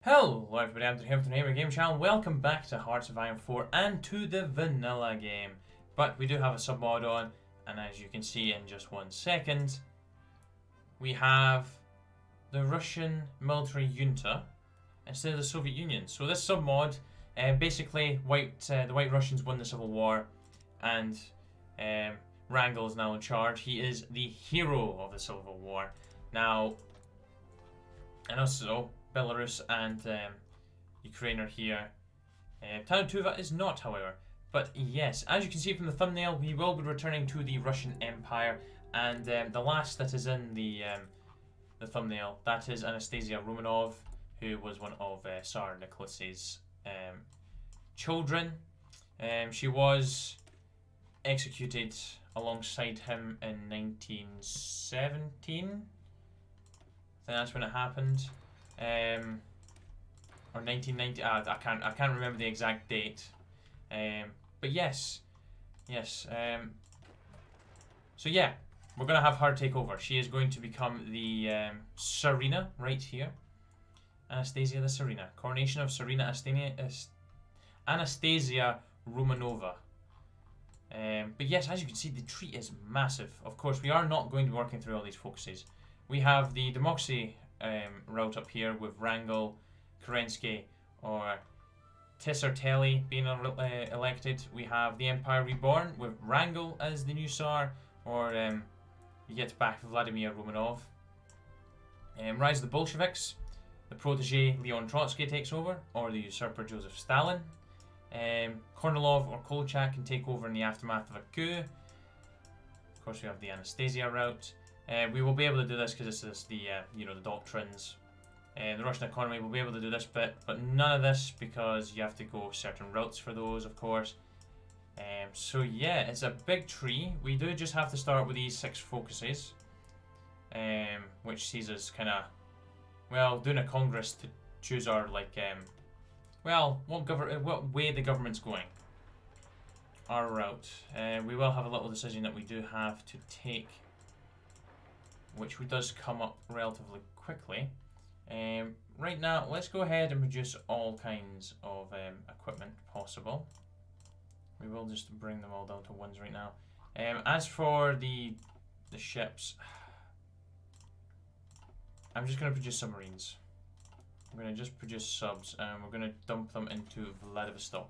Hello everybody, I'm here from the Neighbor Game Channel. Welcome back to Hearts of Iron 4 and to the vanilla game. But we do have a submod on, and as you can see in just 1 second, we have the Russian Military Junta instead of the Soviet Union. So this submod, basically the White Russians won the Civil War, and Wrangel is now in charge. He is the hero of the Civil War. Now, and also Belarus and Ukraine are here. Tarantuva is not, however. But yes, as you can see from the thumbnail, we will be returning to the Russian Empire, and the last that is in the thumbnail, that is Anastasia Romanov, who was one of Tsar Nicholas's children. She was executed alongside him in 1917. I think that's when it happened. Or 1990. I can't remember the exact date. But yes. So yeah, we're gonna have her take over. She is going to become the Tsarina right here. Anastasia the Tsarina. Coronation of Tsarina Anastasia Romanova. But yes, as you can see, the tree is massive. Of course, we are not going to be working through all these focuses. We have the democracy route up here with Wrangel, Kerensky, or Tissertelli being elected. We have the Empire Reborn with Wrangel as the new Tsar, or you get back Vladimir Romanov. Rise of the Bolsheviks, the protege Leon Trotsky takes over, or the usurper Joseph Stalin. Kornilov or Kolchak can take over in the aftermath of a coup. Of course, we have the Anastasia route. We will be able to do this because this is the the doctrines. The Russian economy will be able to do this bit, but none of this because you have to go certain routes for those, of course. So yeah, it's a big tree. We do just have to start with these 6 focuses, which sees us kind of, well, doing a congress to choose our what way the government's going. Our route. We will have a little decision that we do have to take, which does come up relatively quickly. Right now, let's go ahead and produce all kinds of equipment possible. We will just bring them all down to 1s right now. As for the ships, I'm just going to produce submarines. I'm going to just produce subs, and we're going to dump them into Vladivostok.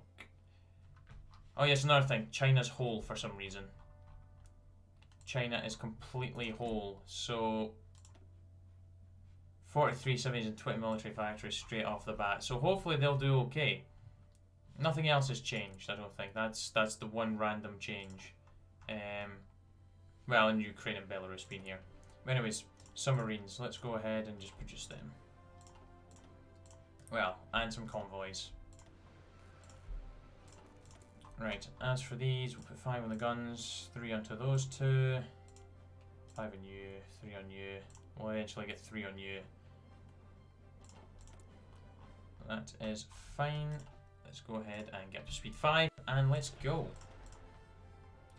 Oh yes, another thing, China's whole for some reason. China is completely whole, so 43 civilians and 20 military factories straight off the bat. So hopefully they'll do okay. Nothing else has changed, I don't think. That's the one random change. Well, in Ukraine and Belarus being here. But anyways, submarines. Let's go ahead and just produce them. Well, and some convoys. Right, as for these, we'll put 5 on the guns, 3 onto those 2, 5 on you, 3 on you. We'll eventually get 3 on you. That is fine. Let's go ahead and get to speed 5, and let's go.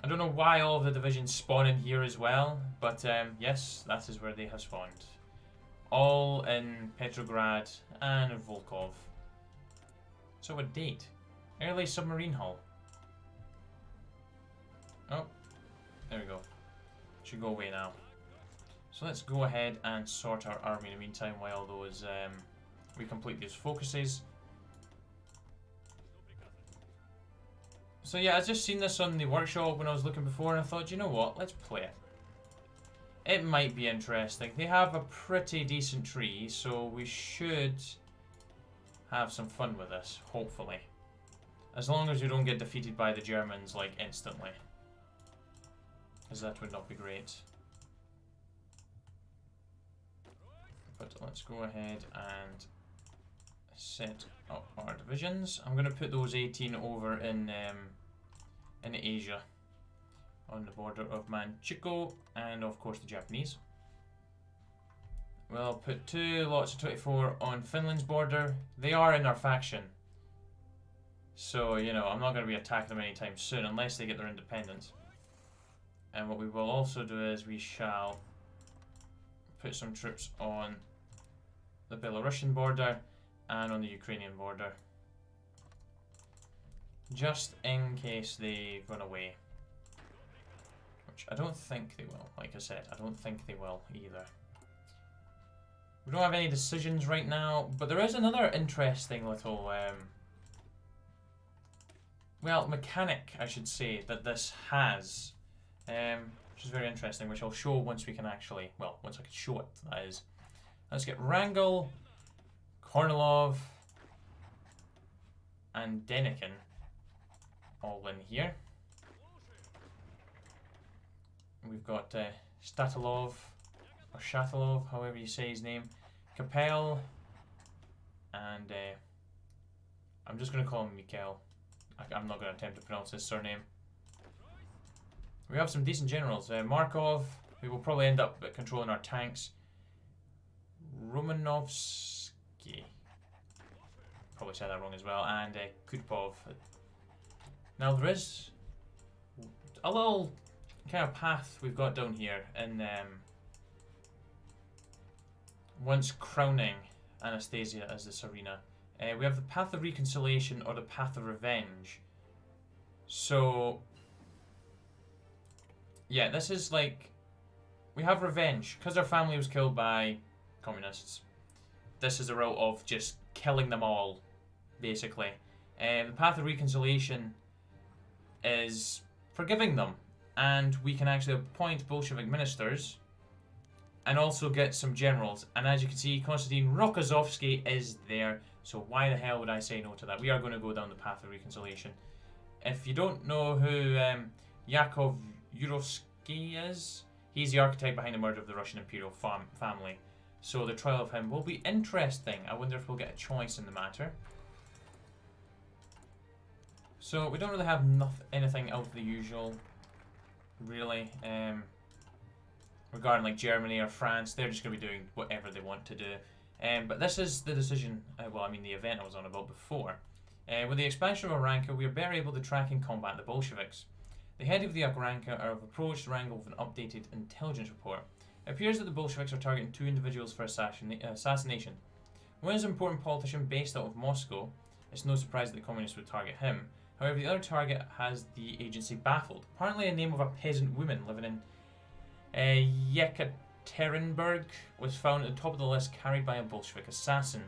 I don't know why all of the divisions spawn in here as well, but yes, that is where they have spawned. All in Petrograd and Volkov. So what date? Early submarine hull. Oh, there we go. Should go away now. So let's go ahead and sort our army in the meantime while those we complete these focuses. So yeah, I just seen this on the workshop when I was looking before, and I thought, you know what, let's play it. It might be interesting. They have a pretty decent tree, so we should have some fun with this, hopefully. As long as we don't get defeated by the Germans, like, instantly. Because that would not be great. But let's go ahead and set up our divisions. I'm going to put those 18 over in Asia, on the border of Manchukuo, and of course the Japanese. We'll put 2 lots of 24 on Finland's border. They are in our faction, so you know I'm not going to be attacking them anytime soon unless they get their independence. And what we will also do is we shall put some troops on the Belarusian border, and on the Ukrainian border. Just in case they run away. Which I don't think they will, like I said. I don't think they will either. We don't have any decisions right now, but there is another interesting little, well, mechanic, I should say, that this has. Which is very interesting, which I'll show once we can actually, well, once I can show it, that is. Let's get Wrangel, Kornilov, and Denikin all in here. We've got Statilov, or Shatilov, however you say his name, Capel, and I'm just going to call him Mikhail. I'm not going to attempt to pronounce his surname. We have some decent generals. Markov, who will probably end up controlling our tanks. Romanovsky, probably said that wrong as well, and Kutpov. Now there is a little kind of path we've got down here in once crowning Anastasia as the Tsarina. We have the path of reconciliation or the path of revenge. So yeah, this is like, we have revenge because our family was killed by communists. This is a route of just killing them all, basically. The path of reconciliation is forgiving them, and we can actually appoint Bolshevik ministers and also get some generals. And as you can see, Konstantin Rokozovsky is there, so why the hell would I say no to that? We are going to go down the path of reconciliation. If you don't know who Yakov Yurovsky is, he's the architect behind the murder of the Russian imperial family. So the trial of him will be interesting. I wonder if we'll get a choice in the matter. So we don't really have anything out of the usual, really. Regarding like Germany or France, they're just going to be doing whatever they want to do. But this is the decision, well, I mean the event I was on about before. With the expansion of Oranka, we are better able to track and combat the Bolsheviks. The head of the Oranka have approached Wrangel with an updated intelligence report. It appears that the Bolsheviks are targeting 2 individuals for assassination. One is an important politician based out of Moscow. It's no surprise that the communists would target him. However, the other target has the agency baffled. Apparently the name of a peasant woman living in Yekaterinburg was found at the top of the list, carried by a Bolshevik assassin.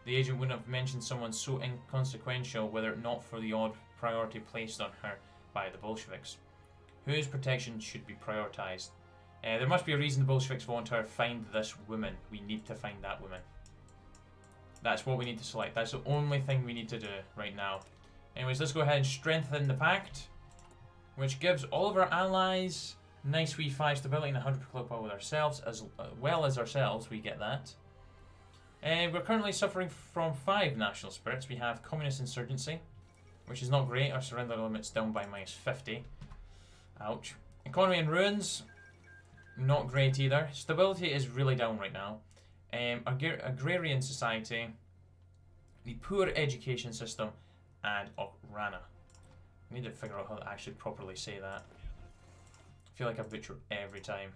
The agent wouldn't have mentioned someone so inconsequential were it not for the odd priority placed on her by the Bolsheviks. Whose protection should be prioritized? There must be a reason the Bolsheviks want her. Find this woman. We need to find that woman. That's what we need to select. That's the only thing we need to do right now. Anyways, let's go ahead and strengthen the pact, which gives all of our allies nice wee 5 stability and 100 club power with ourselves, as well as ourselves. We get that. We're currently suffering from 5 national spirits. We have communist insurgency, which is not great. Our surrender limit's down by -50. Ouch. Economy in ruins, not great either. Stability is really down right now. Agrarian society, the poor education system, and Rana. I need to figure out how to actually properly say that. I feel like I butcher every time.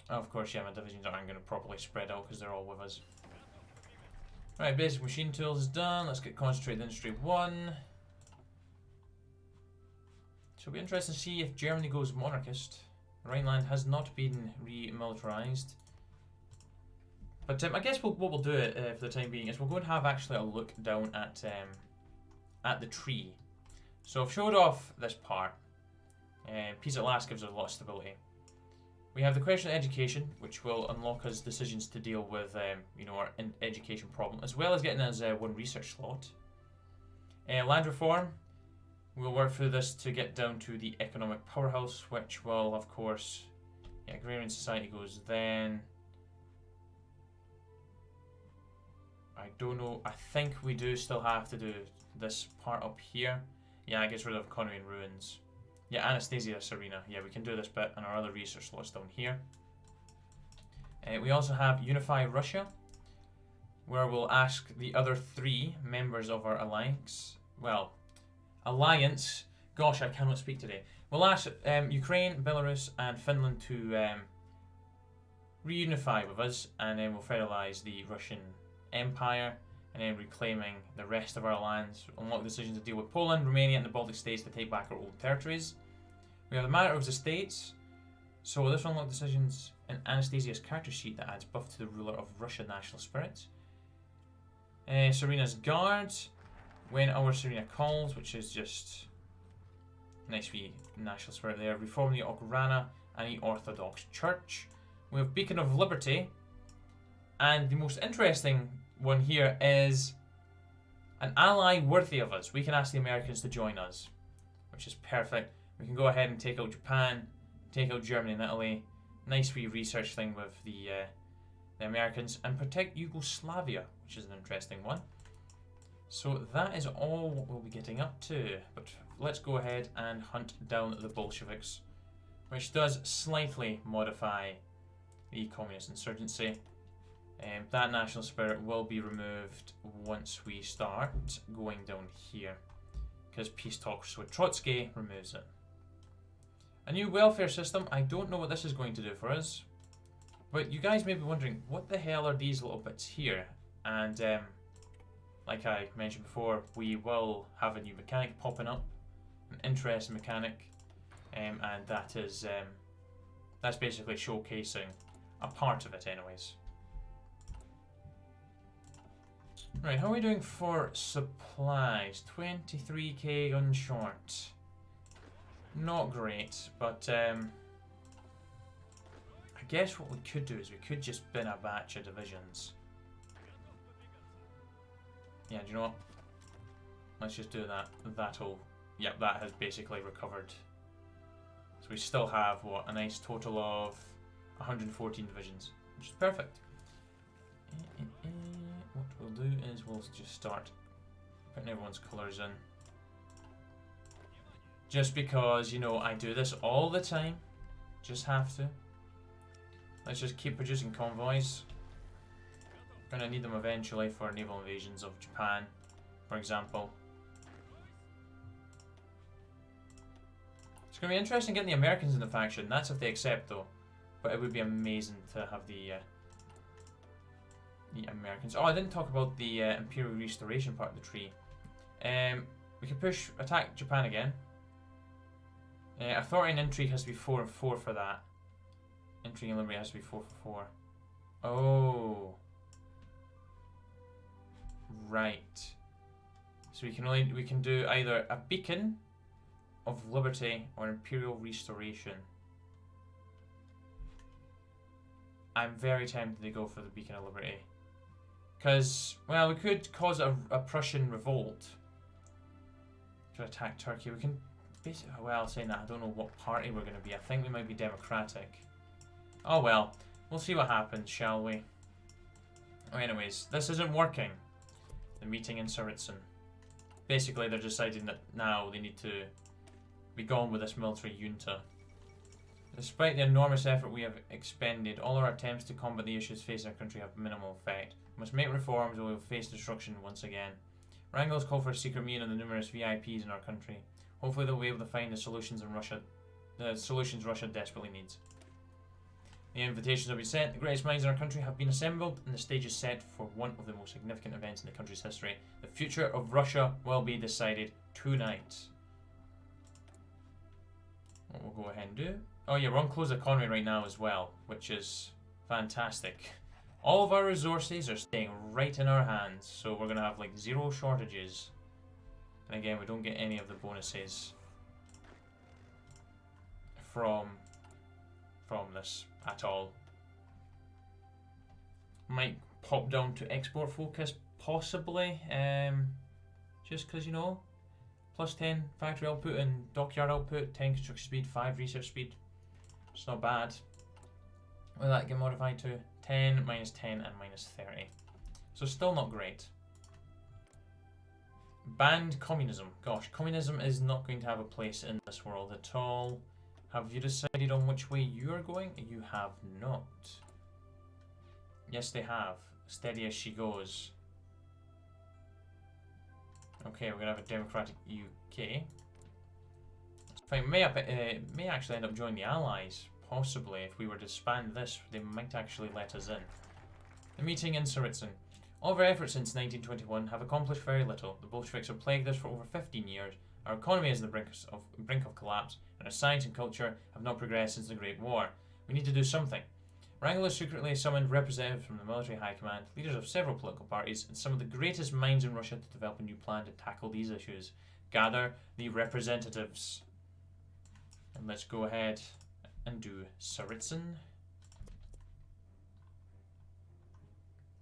Of course, yeah, my divisions aren't going to properly spread out because they're all with us. Right, basic machine tools is done. Let's get concentrated industry 1. So it'll be interesting to see if Germany goes monarchist. Rhineland has not been remilitarized. But I guess what we'll do for the time being is we'll go and have actually a look down at the tree. So I've showed off this part. Peace at last gives us a lot of stability. We have the question of education, which will unlock us decisions to deal with, you know, our education problem, as well as getting us 1 research slot. Land reform. We'll work through this to get down to the economic powerhouse, which will, of course, yeah, agrarian society goes then. I don't know. I think we do still have to do this part up here. Yeah, I get rid of economy in ruins. Yeah, Anastasia, Tsarina. Yeah, we can do this bit, and our other research slots down here. We also have Unify Russia, where we'll ask the other 3 members of our alliance. Well, alliance. Gosh, I cannot speak today. We'll ask Ukraine, Belarus, and Finland to reunify with us, and then we'll federalize the Russian Empire, and then reclaiming the rest of our lands. Unlock decisions to deal with Poland, Romania, and the Baltic states to take back our old territories. We have the Matter of the States. So this will unlock decisions in Anastasia's character sheet that adds buff to the ruler of Russia national spirit. Tsarina's Guard. When our Tsarina calls, which is just nice wee national spirit there. Reform the Okrana and the Orthodox Church. We have Beacon of Liberty. And the most interesting one here is an ally worthy of us. We can ask the Americans to join us, which is perfect. We can go ahead and take out Japan, take out Germany and Italy. Nice wee research thing with the Americans, and protect Yugoslavia, which is an interesting one. So that is all what we'll be getting up to. But let's go ahead and hunt down the Bolsheviks, which does slightly modify the communist insurgency. That national spirit will be removed once we start going down here, because peace talks with Trotsky removes it. A new welfare system. I don't know what this is going to do for us, but you guys may be wondering, what the hell are these little bits here? And like I mentioned before, we will have a new mechanic popping up, an interesting mechanic, and that is that's basically showcasing a part of it anyways. Right, how are we doing for supplies? 23k gun short. Not great, but I guess what we could do is we could just bin a batch of divisions. Yeah, do you know what? Let's just do that. That'll... Yep, that has basically recovered. So we still have, what, a nice total of 114 divisions, which is perfect. What we'll do is we'll just start putting everyone's colours in. Just because, you know, I do this all the time. Just have to. Let's just keep producing convoys. Gonna need them eventually for naval invasions of Japan, for example. It's gonna be interesting getting the Americans in the faction. That's if they accept, though. But it would be amazing to have the Americans. Oh, I didn't talk about the Imperial Restoration part of the tree. We can attack Japan again. Authority and intrigue has to be 4 and 4 for that. Intrigue and liberty has to be 4 for 4. Oh. Right. So we can do either a beacon of liberty or imperial restoration. I'm very tempted to go for the beacon of liberty. Because, well, we could cause a Prussian revolt to attack Turkey. We can basically, well, saying that, I don't know what party we're going to be. I think we might be democratic. Oh well, we'll see what happens, shall we? Oh, anyways, this isn't working. The meeting in Tsaritsyn. Basically, they're deciding that now they need to be gone with this military junta. Despite the enormous effort we have expended, all our attempts to combat the issues facing our country have minimal effect. We must make reforms or we will face destruction once again. Wrangel's called for a secret meeting of the numerous VIPs in our country. Hopefully they'll be able to find the solutions Russia desperately needs. The invitations have been sent. The greatest minds in our country have been assembled, and the stage is set for one of the most significant events in the country's history. The future of Russia will be decided tonight. What we'll go ahead and do. Oh yeah, we're on closed economy right now as well, which is fantastic. All of our resources are staying right in our hands, so we're going to have like 0 shortages. And again, we don't get any of the bonuses from this at all. Might pop down to export focus, possibly, just because, you know, plus 10 factory output and dockyard output, 10 construction speed, 5 research speed. It's not bad. Will that get modified to 10, minus 10, and minus 30? So still not great. Banned communism. Gosh, communism is not going to have a place in this world at all. Have you decided on which way you are going? You have not. Yes, they have. Steady as she goes. Okay, we're going to have a democratic UK. Fine, may actually end up joining the Allies. possibly, if we were to disband this, they might actually let us in. The meeting in Tsaritsyn. All of our efforts since 1921 have accomplished very little. The Bolsheviks have plagued us for over 15 years. Our economy is on the brink of collapse, and our science and culture have not progressed since the Great War. We need to do something. Wrangel has secretly summoned representatives from the military high command, leaders of several political parties, and some of the greatest minds in Russia to develop a new plan to tackle these issues. Gather the representatives. And let's go ahead and do Tsaritsyn.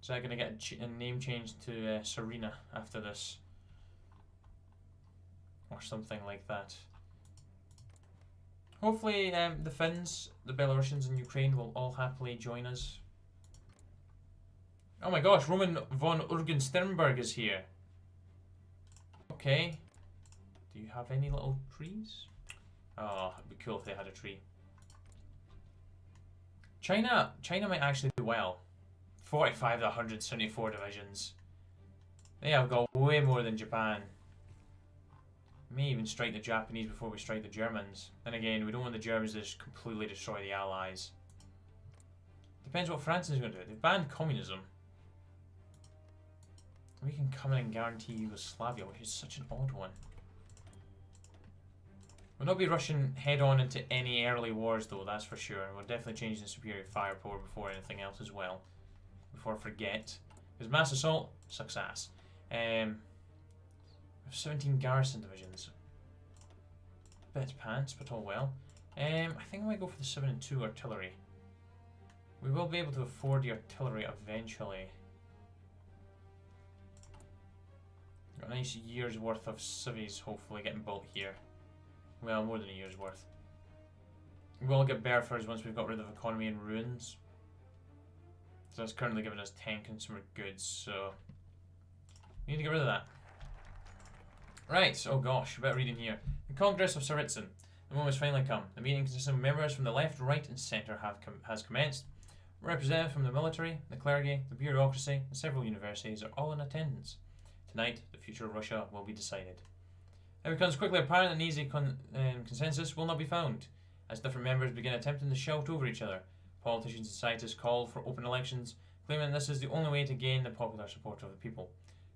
So I'm going to get a name changed to Tsarina after this. Or something like that. Hopefully the Finns, the Belarusians and Ukraine will all happily join us. Oh my gosh, Roman von Urgen-Sternberg is here. Okay. Do you have any little trees? Oh, it'd be cool if they had a tree. China might actually do well. 45 to 174 divisions. They have got way more than Japan. May even strike the Japanese before we strike the Germans. Then again, we don't want the Germans to just completely destroy the Allies. Depends what France is going to do. They've banned communism. We can come in and guarantee Yugoslavia, which is such an odd one. We'll not be rushing head-on into any early wars though, that's for sure. We're definitely changing the superior firepower before anything else as well. Before I forget. Because mass assault sucks ass. We have 17 garrison divisions. Bit pants, but all well. I think I might go for the 7 and 2 artillery. We will be able to afford the artillery eventually. Got a nice year's worth of civvies hopefully getting built here. Well, more than a year's worth. We will get Berthers once we've got rid of economy and ruins. So that's currently giving us 10 consumer goods, so we need to get rid of that. Right, oh gosh, a bit of reading here. The Congress of Tsaritsyn. The moment has finally come. The meeting consisting of members from the left, right and centre has commenced. Representatives from the military, the clergy, the bureaucracy and several universities are all in attendance. Tonight, the future of Russia will be decided. It becomes quickly apparent that an easy consensus will not be found, as different members begin attempting to shout over each other. Politicians and scientists call for open elections, claiming this is the only way to gain the popular support of the people.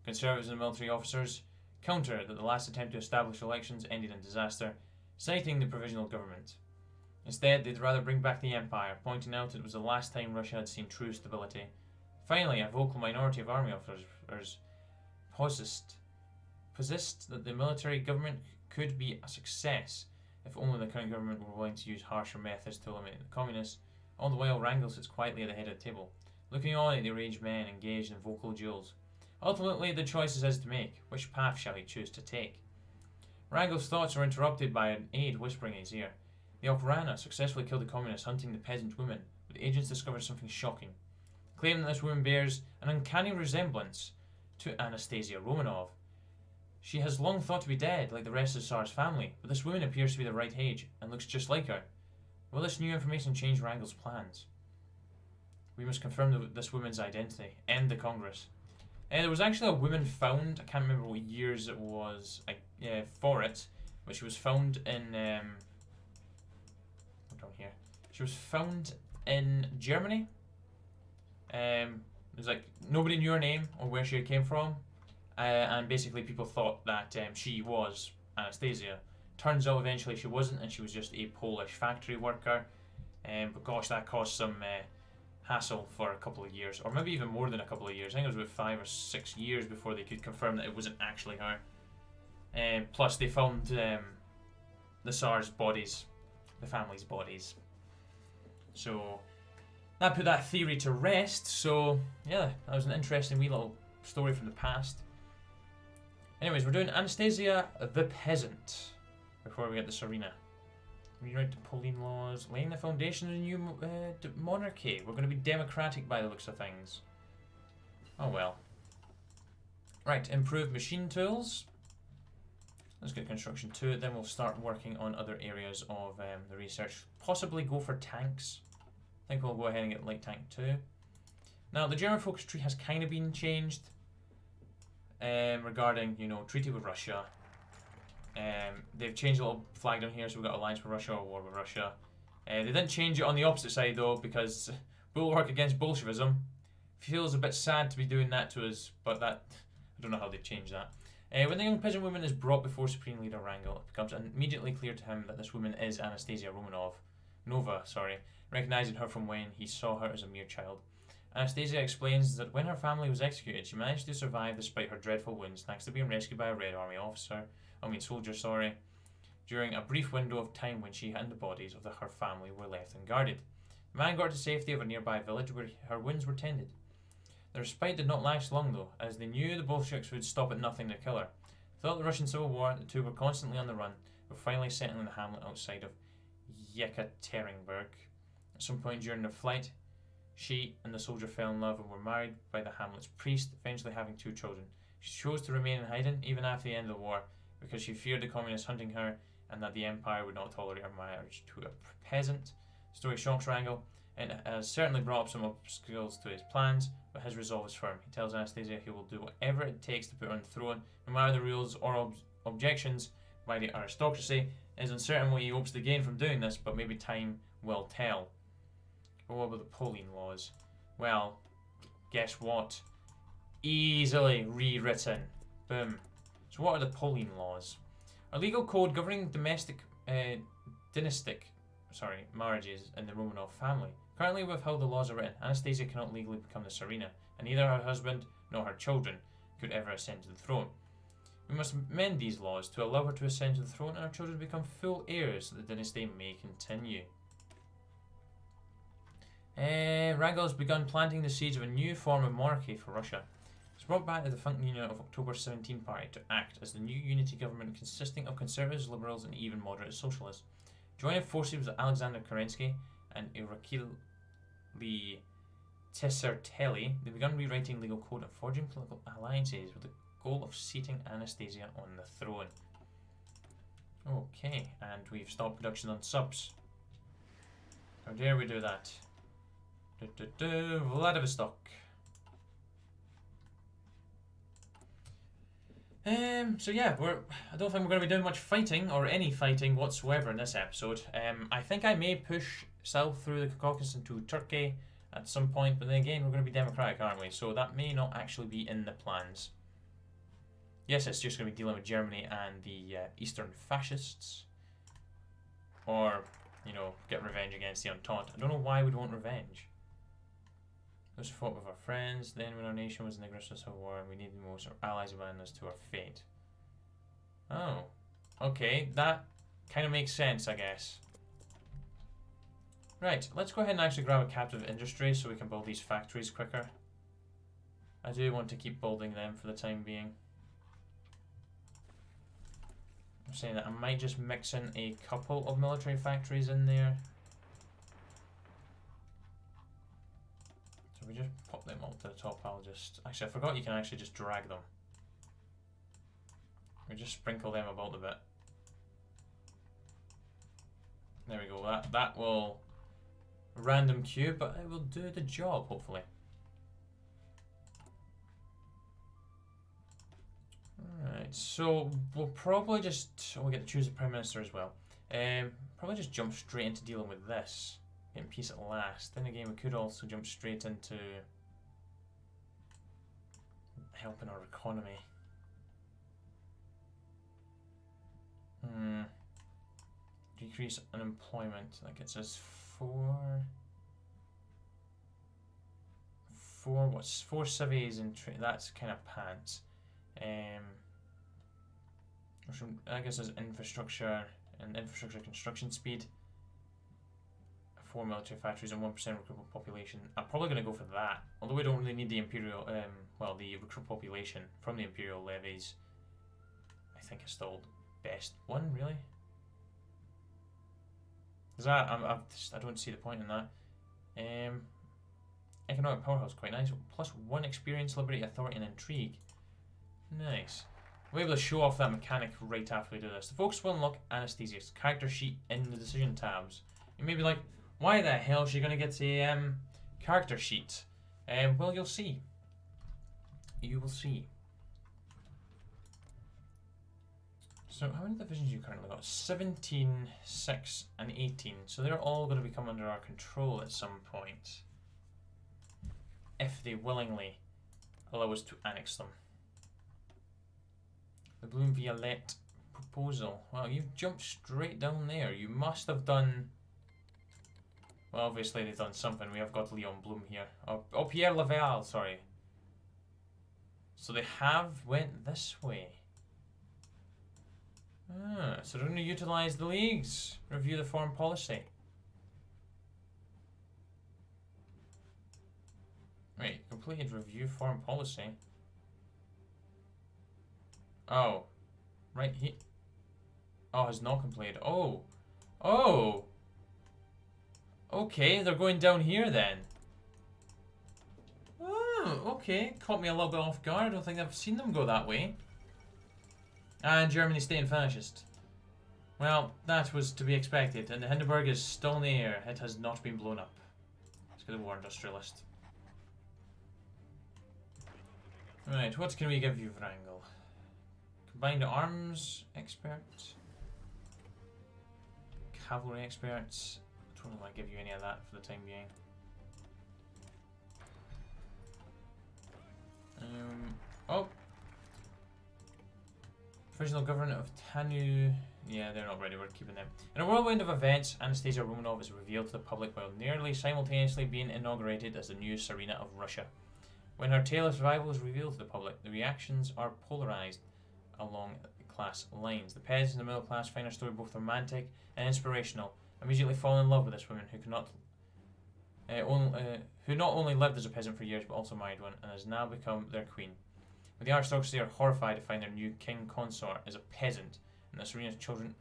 Conservatives and military officers counter that the last attempt to establish elections ended in disaster, citing the provisional government. Instead, they'd rather bring back the empire, pointing out that it was the last time Russia had seen true stability. Finally, a vocal minority of army officers possessed that the military government could be a success if only the current government were willing to use harsher methods to eliminate the communists. All the while, Wrangel sits quietly at the head of the table, looking on at the enraged men engaged in vocal duels. Ultimately, the choice is his to make. Which path shall he choose to take? Wrangel's thoughts are interrupted by an aide whispering in his ear. The Operana successfully killed the communists hunting the peasant woman, but the agents discovered something shocking, claiming that this woman bears an uncanny resemblance to Anastasia Romanov. She has long thought to be dead, like the rest of Tsar's family, but this woman appears to be the right age and looks just like her. Will this new information change Wrangel's plans? We must confirm this woman's identity. End the Congress. There was actually a woman found, I can't remember what years it was for it, but she was found in, hold on here, she was found in Germany. There's like, nobody knew her name or where she came from, and basically people thought that she was Anastasia. Turns out eventually she wasn't, and she was just a Polish factory worker, but gosh, that caused some hassle for a couple of years, or maybe even more than a couple of years. I think it was about 5 or 6 years before they could confirm that it wasn't actually her. Plus they found the Tsar's bodies, the family's bodies. So that put that theory to rest. So yeah, that was an interesting wee little story from the past. Anyways, we're doing Anastasia the Peasant before we get to Tsarina. Rewrite the Pauline laws, laying the foundation of a new monarchy. We're going to be democratic by the looks of things. Oh well. Right, improve machine tools. Let's get construction to it, then we'll start working on other areas of the research. Possibly go for tanks. I think we'll go ahead and get light tank too. Now, the German focus tree has kind of been changed regarding, you know, treaty with Russia. They've changed a little flag down here, so we've got alliance with Russia or war with Russia. They didn't change it on the opposite side though, because bulwark against Bolshevism feels a bit sad to be doing that to us, but that, I don't know how they changed that. When the young peasant woman is brought before Supreme Leader Wrangel, it becomes immediately clear to him that this woman is Anastasia Nova, recognizing her from when he saw her as a mere child. Anastasia explains that when her family was executed, she managed to survive despite her dreadful wounds, thanks to being rescued by a Red Army soldier, during a brief window of time when she and the bodies of her family were left unguarded. The man got to safety of a nearby village where her wounds were tended. The respite did not last long though, as they knew the Bolsheviks would stop at nothing to kill her. Throughout the Russian Civil War, the two were constantly on the run, before finally settling in the hamlet outside of Yekaterinburg. At some point during their flight, she and the soldier fell in love and were married by the hamlet's priest, eventually having 2 children. She chose to remain in hiding even after the end of the war, because she feared the communists hunting her and that the empire would not tolerate her marriage to a peasant. The story shocks Wrangel and has certainly brought up some obstacles to his plans, but his resolve is firm. He tells Anastasia he will do whatever it takes to put her on the throne, no matter the rules or objections by the aristocracy. It is uncertain what he hopes to gain from doing this, but maybe time will tell. But what about the polling laws? Well, guess what? Easily rewritten. Boom. So what are the polling laws? A legal code governing dynastic marriages in the Romanov family. Currently, with how the laws are written, Anastasia cannot legally become the Tsarina, and neither her husband nor her children could ever ascend to the throne. We must amend these laws to allow her to ascend to the throne and her children to become full heirs so the dynasty may continue. Wrangel has begun planting the seeds of a new form of monarchy for Russia. He's brought back the defunct Union of October 17 party to act as the new unity government consisting of conservatives, liberals and even moderate socialists. Joining forces with Alexander Kerensky and Irakli Tsereteli, they began rewriting legal code and forging political alliances with the goal of seating Anastasia on the throne. Okay, and we've stopped production on subs. How dare we do that? Vladivostok. So yeah, I don't think we're going to be doing much fighting or any fighting whatsoever in this episode. I think I may push south through the Caucasus into Turkey at some point, but then again we're going to be democratic, aren't we? So that may not actually be in the plans. Yes, it's just going to be dealing with Germany and the Eastern fascists, or get revenge against the Entente. I don't know why we'd want revenge. Those fought with our friends, then when our nation was in the grip of civil war and we needed most, our allies abandoned us to our fate. Oh, okay, that kind of makes sense, I guess. Right, let's go ahead and actually grab a captive industry so we can build these factories quicker. I do want to keep building them for the time being. I'm saying that I might just mix in a couple of military factories in there. So we just pop them up to the top. Actually, I forgot you can actually just drag them. We just sprinkle them about a bit. There we go. That will random queue, but it will do the job hopefully. Alright, so we'll probably just we get to choose a prime minister as well. Probably just jump straight into dealing with this. Getting peace at last. Then again, we could also jump straight into helping our economy. Decrease unemployment. That gets us four civies and that's kind of pants. I guess there's infrastructure and infrastructure construction speed. 4 military factories and 1% recruitable population. I'm probably going to go for that. Although we don't really need the imperial, the recruit population from the imperial levies. I think it's still the best one, really. Because I don't see the point in that. Economic powerhouse, quite nice. Plus 1 experience, liberty, authority, and intrigue. Nice. We'll be able to show off that mechanic right after we do this. The focus will unlock Anastasia's character sheet in the decision tabs. You may be like, why the hell is she going to get a character sheet? Well, you'll see. You will see. So how many divisions you currently got? 17, 6 and 18. So they're all going to become under our control at some point. If they willingly allow us to annex them. The Blue and Violet proposal. Well, you've jumped straight down there. You must have done... Well, obviously they've done something. We have got Leon Bloom here. Oh, Pierre Laval, sorry. So they have went this way. Ah, so they're going to utilise the leagues. Review the foreign policy. Wait, completed review foreign policy. Oh. Right here. Oh, has not completed. Oh. Oh. Okay, they're going down here then. Oh, okay. Caught me a little bit off guard. I don't think I've seen them go that way. And Germany staying fascist. Well, that was to be expected. And the Hindenburg is still in the air. It has not been blown up. Let's get a war industrialist. Right, what can we give you, Wrangel? Combined arms expert. Cavalry experts. I don't want to give you any of that for the time being. Oh! Provisional government of Tanu. Yeah, they're not ready, we're keeping them. In a whirlwind of events, Anastasia Romanov is revealed to the public while nearly simultaneously being inaugurated as the new Tsarina of Russia. When her tale of survival is revealed to the public, the reactions are polarized along class lines. The peasants and the middle class find her story both romantic and inspirational, immediately fall in love with this woman who not only lived as a peasant for years but also married one and has now become their queen. But the aristocracy are horrified to find their new king consort is a peasant, and that Tsarina's children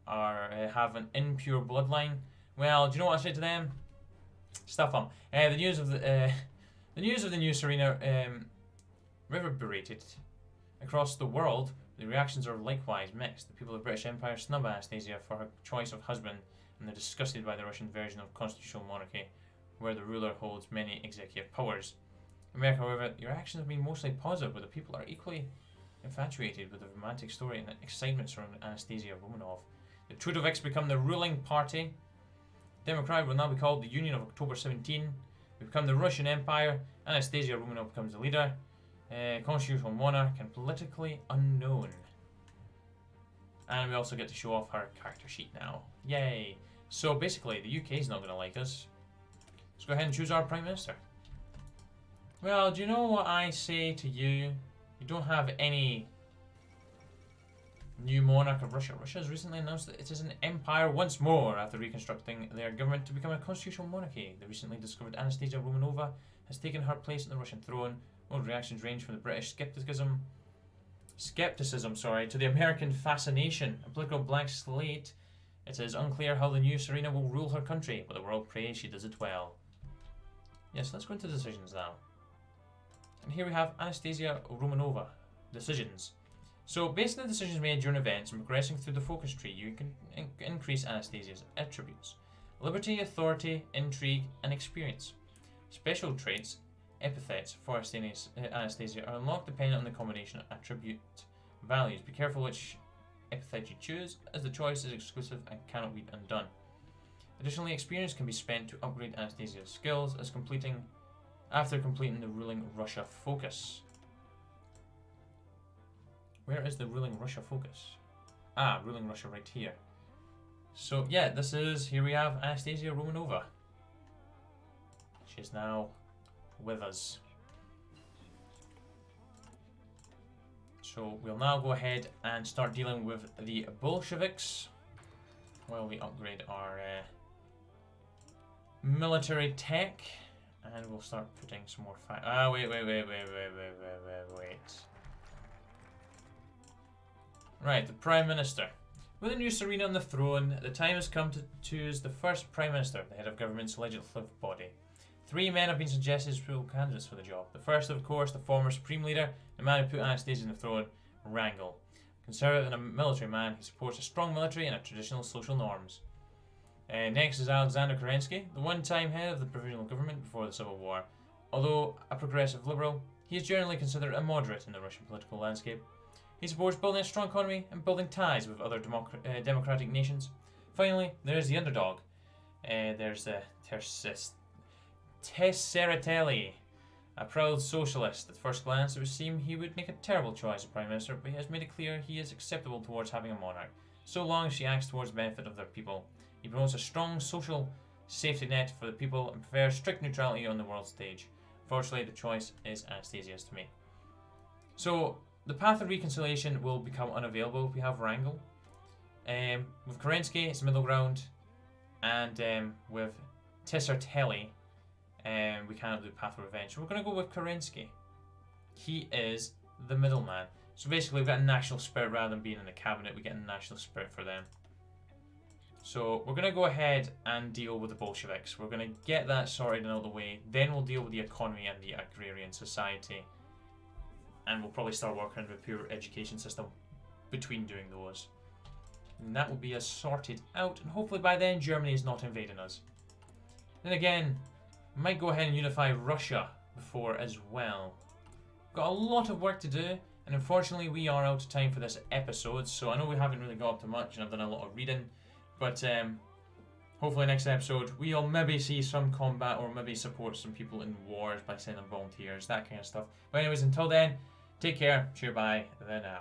have an impure bloodline. Well, do you know what I said to them? Stuff them. The news of the new Tsarina reverberated across the world. The reactions are likewise mixed. The people of the British Empire snub Anastasia for her choice of husband, and they're disgusted by the Russian version of constitutional monarchy, where the ruler holds many executive powers. In America, however, the reactions have been mostly positive, where the people are equally infatuated with the romantic story and the excitement surrounding Anastasia Romanov. The Trudoviks become the ruling party. Democrat will now be called the Union of October 17. We become the Russian Empire. Anastasia Romanov becomes the leader. Constitutional monarch and politically unknown. And we also get to show off her character sheet now. Yay! So basically, the UK is not going to like us. Let's go ahead and choose our Prime Minister. Well, do you know what I say to you? You don't have any new monarch of Russia. Russia has recently announced that it is an empire once more after reconstructing their government to become a constitutional monarchy. The recently discovered Anastasia Romanova has taken her place on the Russian throne. All reactions range from the British skepticism to the American fascination. A political blank slate. It is unclear how the new Tsarina will rule her country, but the world prays she does it well. Yes, let's go into decisions now. And here we have Anastasia Romanova. Decisions. So, based on the decisions made during events and progressing through the focus tree, you can increase Anastasia's attributes. Liberty, authority, intrigue, and experience. Special traits, epithets for Anastasia are unlocked depending on the combination of attribute values. Be careful which epithet you choose, as the choice is exclusive and cannot be undone. Additionally, experience can be spent to upgrade Anastasia's skills after completing the ruling Russia focus. Where is the ruling Russia focus? Ah, ruling Russia right here. So yeah, here we have Anastasia Romanova. She is now with us. So we'll now go ahead and start dealing with the Bolsheviks while we upgrade our military tech, and we'll start putting some more wait. Right, the Prime Minister. With the new Tsarina on the throne, the time has come to choose the first Prime Minister, the head of government's legislative body. 3 men have been suggested as possible candidates for the job. The first, of course, the former Supreme Leader, the man who put Anastasia on the throne, Wrangel. Conservative and a military man, he supports a strong military and traditional social norms. Next is Alexander Kerensky, the one-time head of the provisional government before the Civil War. Although a progressive liberal, he is generally considered a moderate in the Russian political landscape. He supports building a strong economy and building ties with other democratic nations. Finally, there's the underdog. There's the Tesseratelli, a proud socialist. At first glance, it would seem he would make a terrible choice as Prime Minister, but he has made it clear he is acceptable towards having a monarch, so long as she acts towards the benefit of their people. He promotes a strong social safety net for the people and prefers strict neutrality on the world stage. Unfortunately, the choice is Anastasia's to make. So, the path of reconciliation will become unavailable if we have Wrangel. With Kerensky, it's the middle ground, and with Tesseratelli, we can't do the path of revenge. So we're going to go with Kerensky. He is the middleman. So basically, we've got a national spirit rather than being in the cabinet. We get a national spirit for them. So we're going to go ahead and deal with the Bolsheviks. We're going to get that sorted and out of the way. Then we'll deal with the economy and the agrarian society. And we'll probably start working on the pure education system between doing those. And that will be us sorted out. And hopefully by then Germany is not invading us. Then again, might go ahead and unify Russia before as well. Got a lot of work to do. And unfortunately we are out of time for this episode. So I know we haven't really got up to much and I've done a lot of reading. But hopefully next episode we'll maybe see some combat or maybe support some people in wars by sending volunteers, that kind of stuff. But anyways, until then, take care, cheer bye, then out.